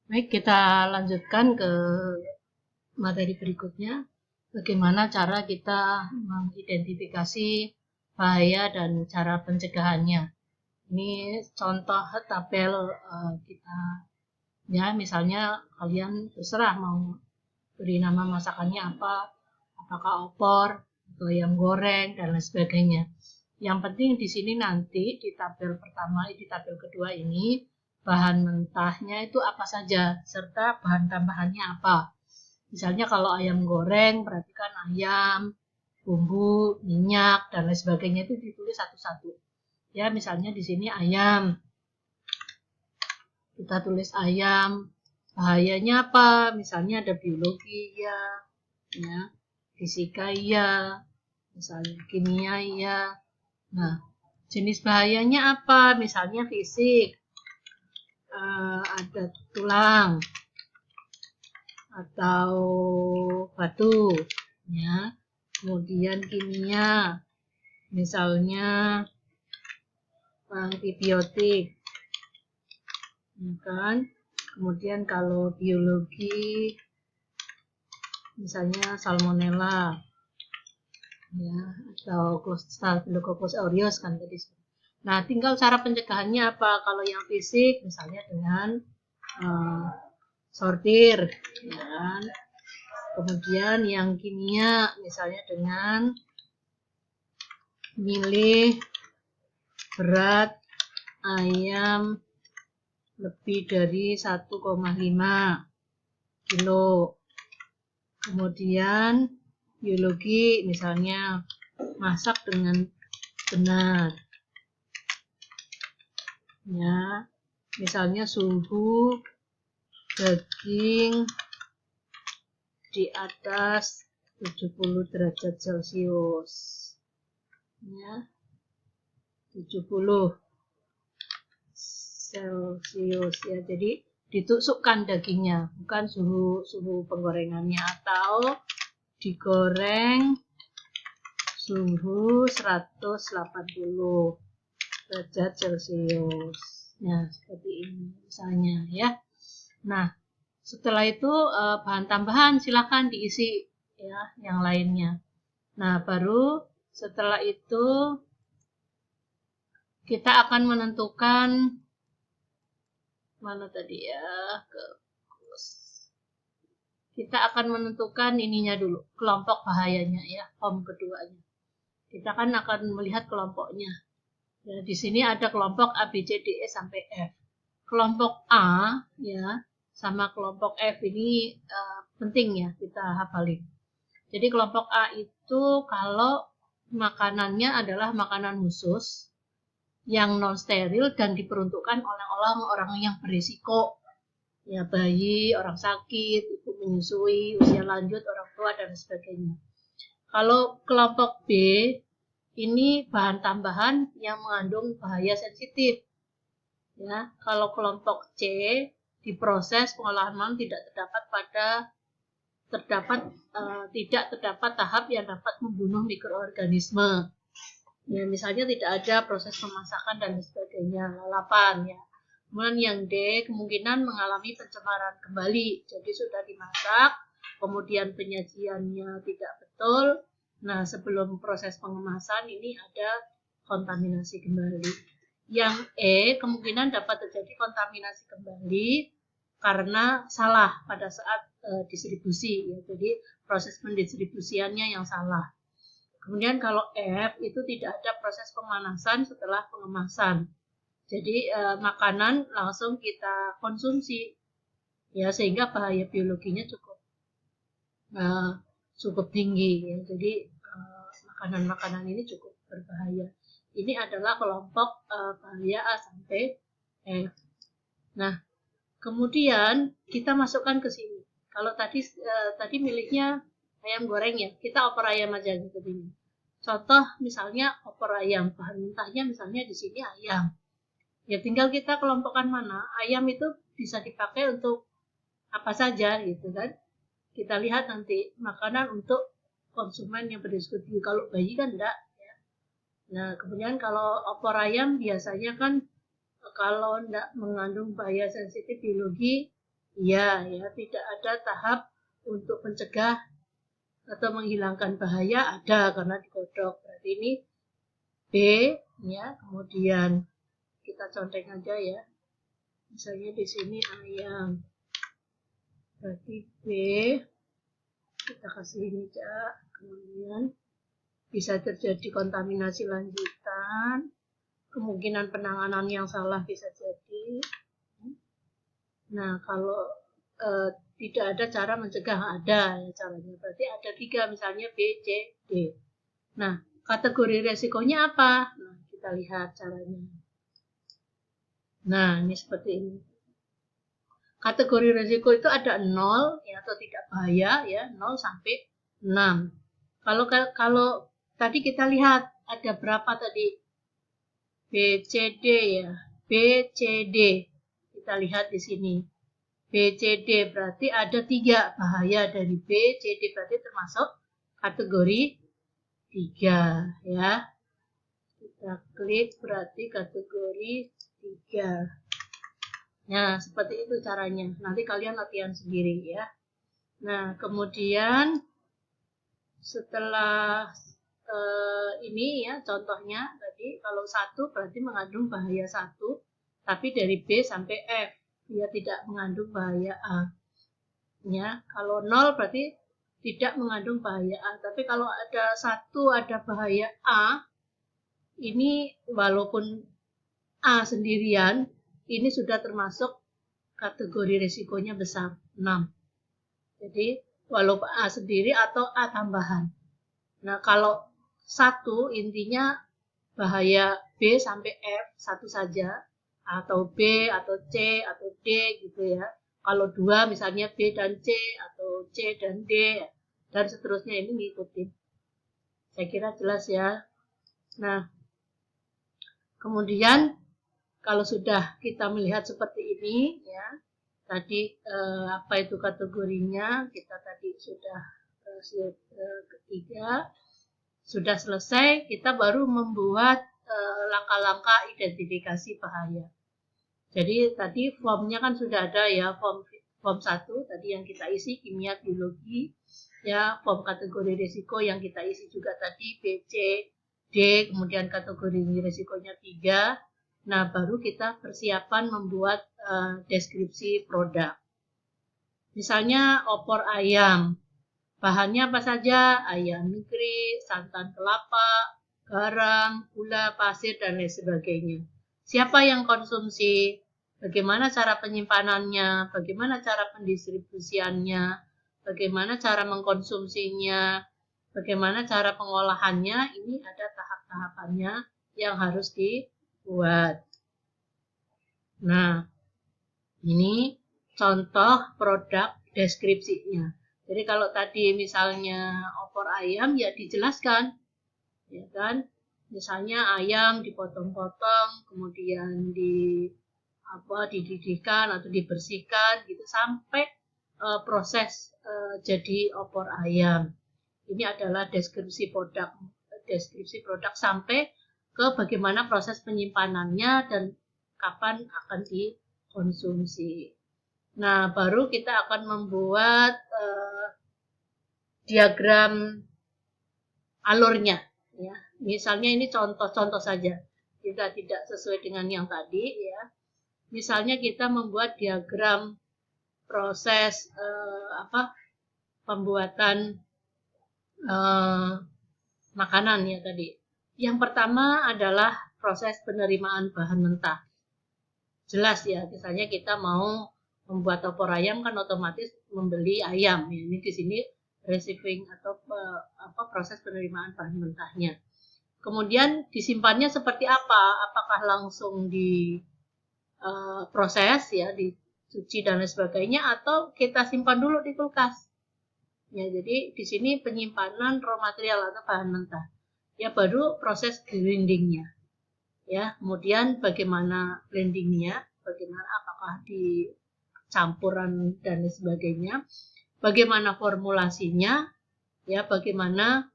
Baik, kita lanjutkan ke materi berikutnya. Bagaimana cara kita mengidentifikasi bahaya dan cara pencegahannya. Ini contoh tabel kita. Ya, misalnya kalian terserah mau beri nama masakannya apa, apakah opor atau ayam goreng dan lain sebagainya. Yang penting di sini nanti di tabel pertama, di tabel kedua ini bahan mentahnya itu apa saja serta bahan tambahannya apa. Misalnya kalau ayam goreng berarti kan ayam, bumbu, minyak dan lain sebagainya itu ditulis satu-satu. Ya, misalnya di sini ayam. Kita tulis ayam. Bahayanya apa? Misalnya ada biologi ya, fisika ya, misalnya kimia ya. Nah, jenis bahayanya apa? Misalnya fisik, ada tulang atau batu, ya. Kemudian kimia, misalnya antibiotik, ya kan? Kemudian kalau biologi, misalnya salmonella, ya, atau Staphylococcus aureus kan tadi. Nah, tinggal cara pencegahannya apa? Kalau yang fisik, misalnya dengan sortir, ya kan? Kemudian yang kimia, misalnya dengan milih berat ayam lebih dari 1,5 kilo. Kemudian biologi, misalnya masak dengan benar. Ya, misalnya suhu daging di atas 70 derajat Celcius. Ya, 70 Celcius ya. Jadi ditusukkan dagingnya, bukan suhu penggorengannya, atau digoreng suhu 180 derajat Celcius. Nah, seperti ini misalnya ya. Nah, setelah itu bahan tambahan silakan diisi ya yang lainnya. Nah, baru setelah itu kita akan menentukan mana tadi ya, kita akan menentukan ininya dulu, kelompok bahayanya ya, form keduanya. Kita kan akan melihat kelompoknya. Ya, di sini ada kelompok A, B, C, D, E sampai F. Kelompok A ya sama kelompok F ini penting ya kita hafalin. Jadi kelompok A itu kalau makanannya adalah makanan khusus yang non steril dan diperuntukkan oleh orang yang berisiko, ya bayi, orang sakit, ibu menyusui, usia lanjut, orang tua dan sebagainya. Kalau kelompok B ini bahan tambahan yang mengandung bahaya sensitif. Ya, kalau kelompok C diproses pengolahan tidak terdapat tahap yang dapat membunuh mikroorganisme. Ya, misalnya tidak ada proses pemasakan dan sebagainya, lalapan ya. Kemudian yang D kemungkinan mengalami pencemaran kembali, jadi sudah dimasak, kemudian penyajiannya tidak betul. Nah, sebelum proses pengemasan ini ada kontaminasi kembali. Yang E kemungkinan dapat terjadi kontaminasi kembali karena salah pada saat distribusi, ya. Jadi proses pendistribusiannya yang salah. Kemudian kalau F itu tidak ada proses pemanasan setelah pengemasan. Jadi makanan langsung kita konsumsi ya, sehingga bahaya biologinya cukup tinggi ya. Jadi makanan-makanan ini cukup berbahaya. Ini adalah kelompok bahaya A sampai F. Nah, kemudian kita masukkan ke sini. Kalau tadi miliknya ayam goreng ya, kita opor ayam aja gitu ini. Contoh misalnya opor ayam, bahan mentahnya misalnya di sini ayam. Ya tinggal kita kelompokkan mana. Ayam itu bisa dipakai untuk apa saja gitu kan. Kita lihat nanti makanan untuk konsumen yang berdiskusi. Kalau bayi kan enggak ya. Nah, kemudian kalau opor ayam biasanya kan kalau enggak mengandung bahaya sensitif biologi Iya, ya, tidak ada tahap untuk mencegah atau menghilangkan bahaya ada karena digodok. Berarti ini B, ya. Kemudian kita conteng aja ya. Misalnya di sini ayam. Berarti B, kita kasih ini aja. Kemudian bisa terjadi kontaminasi lanjutan. Kemungkinan penanganan yang salah bisa jadi. Nah, kalau tidak ada cara mencegah, ada ya caranya. Berarti ada 3, misalnya B, C, D. Nah, kategori resikonya apa? Nah, kita lihat caranya. Nah, ini seperti ini. Kategori resiko itu ada 0 ya, atau tidak bahaya ya, 0 sampai 6. Kalau tadi kita lihat ada berapa tadi? B, C, D ya. B, C, D. Kita lihat di sini. B, C, D berarti ada 3 bahaya dari B, C, D berarti termasuk kategori 3 ya. Kita klik berarti kategori 3. Nah, seperti itu caranya. Nanti kalian latihan sendiri ya. Nah, kemudian setelah ini ya contohnya tadi kalau 1 berarti mengandung bahaya 1, tapi dari B sampai F dia tidak mengandung bahaya A. Ya, kalau 0 berarti tidak mengandung bahaya A, tapi kalau ada 1 ada bahaya A, ini walaupun A sendirian, ini sudah termasuk kategori risikonya besar, 6. Jadi, walaupun A sendiri atau A tambahan. Nah, kalau 1 intinya bahaya B sampai F, 1 saja, atau B, atau C, atau D gitu ya. Kalau 2 misalnya B dan C, atau C dan D, dan seterusnya ini ngikutin. Saya kira jelas ya. Nah, kemudian kalau sudah kita melihat seperti ini ya, tadi apa itu kategorinya, kita tadi sudah ketiga, sudah selesai, kita baru membuat langkah-langkah identifikasi bahaya. Jadi tadi formnya kan sudah ada ya, form 1 tadi yang kita isi kimia biologi, ya form kategori risiko yang kita isi juga tadi B, C, D, kemudian kategori risikonya 3. Nah, baru kita persiapan membuat deskripsi produk. Misalnya opor ayam. Bahannya apa saja? Ayam negeri, santan kelapa, garam, gula, pasir, dan lain sebagainya. Siapa yang konsumsi? Bagaimana cara penyimpanannya? Bagaimana cara pendistribusiannya? Bagaimana cara mengkonsumsinya? Bagaimana cara pengolahannya? Ini ada tahap-tahapannya yang harus dibuat. Nah, ini contoh produk deskripsinya. Jadi kalau tadi misalnya opor ayam ya dijelaskan, ya kan? Misalnya ayam dipotong-potong, kemudian dididihkan atau dibersihkan gitu sampai proses jadi opor ayam. Ini adalah deskripsi produk sampai ke bagaimana proses penyimpanannya dan kapan akan dikonsumsi. Nah, baru kita akan membuat diagram alurnya. Ya. Misalnya ini contoh-contoh saja. Jika tidak sesuai dengan yang tadi, ya. Misalnya kita membuat diagram proses pembuatan makanan ya tadi. Yang pertama adalah proses penerimaan bahan mentah. Jelas ya, misalnya kita mau membuat opor ayam kan otomatis membeli ayam. Ini di sini receiving atau proses penerimaan bahan mentahnya. Kemudian disimpannya seperti apa? Apakah langsung di proses ya, dicuci dan lain sebagainya, atau kita simpan dulu di kulkas? Ya, jadi di sini penyimpanan raw material atau bahan mentah. Ya, baru proses grindingnya. Ya, kemudian bagaimana blendingnya, bagaimana apakah di campuran dan sebagainya, bagaimana formulasinya, ya, bagaimana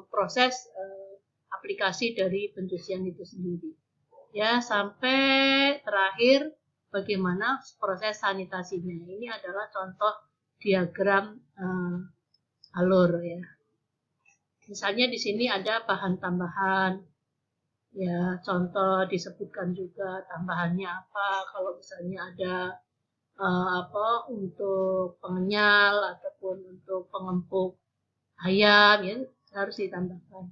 proses aplikasi dari pencucian itu sendiri. Ya, sampai terakhir bagaimana proses sanitasinya. Ini adalah contoh diagram alur ya. Misalnya di sini ada bahan tambahan. Ya, contoh disebutkan juga tambahannya apa. Kalau misalnya ada untuk pengenyal ataupun untuk pengempuk ayam ya harus ditambahkan.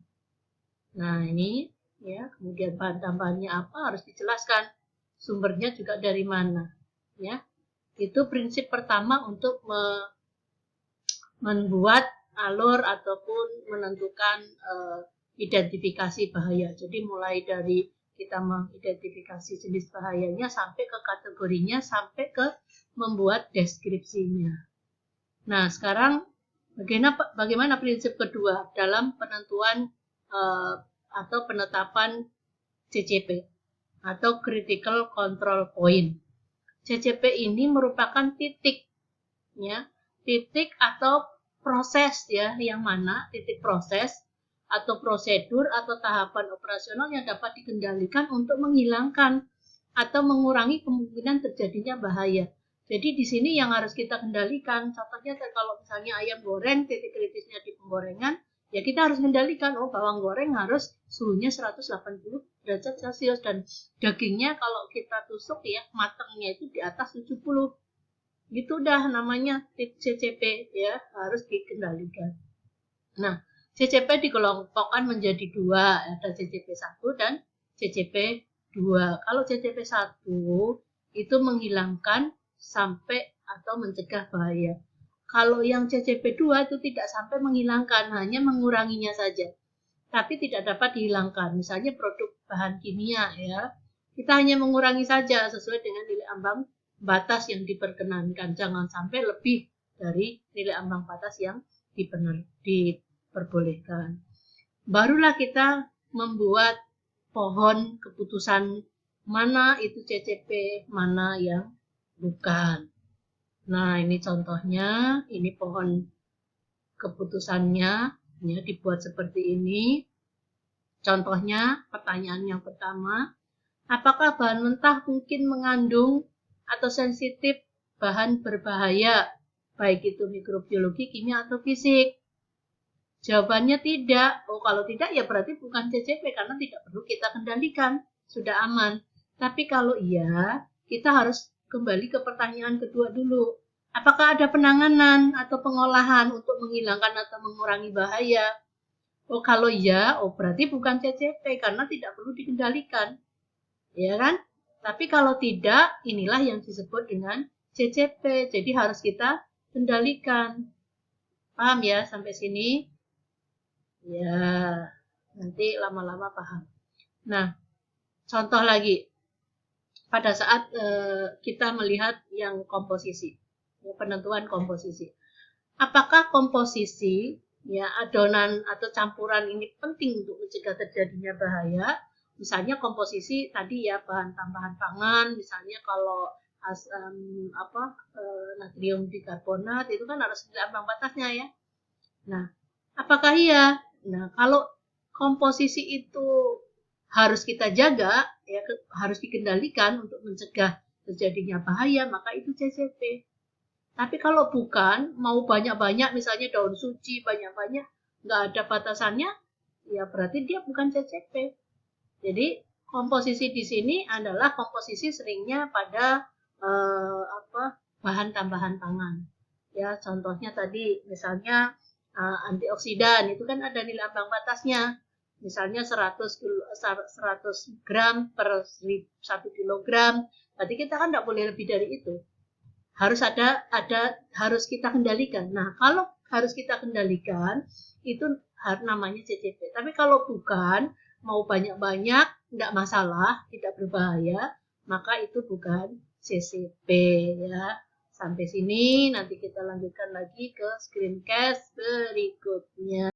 Nah, ini ya, kemudian bahan tambahannya apa harus dijelaskan. Sumbernya juga dari mana, ya. Itu prinsip pertama untuk membuat alur ataupun menentukan identifikasi bahaya. Jadi mulai dari kita mengidentifikasi jenis bahayanya sampai ke kategorinya sampai ke membuat deskripsinya. Nah, sekarang bagaimana prinsip kedua dalam penentuan atau penetapan CCP atau Critical Control Point. CCP ini merupakan titik, ya, titik atau proses ya, yang mana titik proses atau prosedur atau tahapan operasional yang dapat dikendalikan untuk menghilangkan atau mengurangi kemungkinan terjadinya bahaya. Jadi di sini yang harus kita kendalikan, contohnya kalau misalnya ayam goreng, titik kritisnya di penggorengan, ya kita harus kendalikan, bawang goreng harus suhunya 180 derajat Celcius dan dagingnya kalau kita tusuk ya, matangnya itu di atas 70. Itu udah namanya CCP ya, harus dikendalikan. Nah, CCP dikelompokkan menjadi dua, ada CCP 1 dan CCP 2. Kalau CCP 1 itu menghilangkan sampai atau mencegah bahaya. Kalau yang CCP 2 itu tidak sampai menghilangkan, hanya menguranginya saja. Tapi tidak dapat dihilangkan. Misalnya produk bahan kimia ya. Kita hanya mengurangi saja sesuai dengan nilai ambang batas yang diperkenankan. Jangan sampai lebih dari nilai ambang batas yang diperbolehkan. Barulah kita membuat pohon keputusan mana itu CCP, mana yang bukan. Nah, ini contohnya, ini pohon keputusannya, ya, dibuat seperti ini. Contohnya, pertanyaan yang pertama, apakah bahan mentah mungkin mengandung atau sensitif bahan berbahaya, baik itu mikrobiologi, kimia, atau fisik? Jawabannya tidak. Kalau tidak ya berarti bukan CCP karena tidak perlu kita kendalikan, sudah aman. Tapi kalau iya, kita harus kembali ke pertanyaan kedua dulu. Apakah ada penanganan atau pengolahan untuk menghilangkan atau mengurangi bahaya? Kalau iya, berarti bukan CCP karena tidak perlu dikendalikan. Ya kan? Tapi kalau tidak, inilah yang disebut dengan CCP. Jadi harus kita kendalikan. Paham ya sampai sini? Ya, nanti lama-lama paham. Nah, contoh lagi. Pada saat kita melihat yang komposisi, penentuan komposisi. Apakah komposisi, ya, adonan atau campuran ini penting untuk mencegah terjadinya bahaya? Misalnya komposisi tadi ya, bahan tambahan pangan, misalnya kalau natrium bikarbonat itu kan harus nilai ambang batasnya ya. Nah, apakah iya? Nah, kalau komposisi itu harus kita jaga, ya, harus dikendalikan untuk mencegah terjadinya bahaya, maka itu CCP. Tapi kalau bukan, mau banyak-banyak, misalnya daun suci banyak-banyak, nggak ada batasannya, ya berarti dia bukan CCP. Jadi komposisi di sini adalah komposisi seringnya pada bahan tambahan pangan. Ya, contohnya tadi misalnya antioksidan itu kan ada nilai ambang batasnya. Misalnya 100 gram per 1 kilogram. Berarti kita kan tidak boleh lebih dari itu. Harus harus kita kendalikan. Nah, kalau harus kita kendalikan itu namanya CCP. Tapi kalau bukan, mau banyak-banyak, tidak masalah, tidak berbahaya, maka itu bukan CCP ya. Sampai sini, nanti kita lanjutkan lagi ke screencast berikutnya.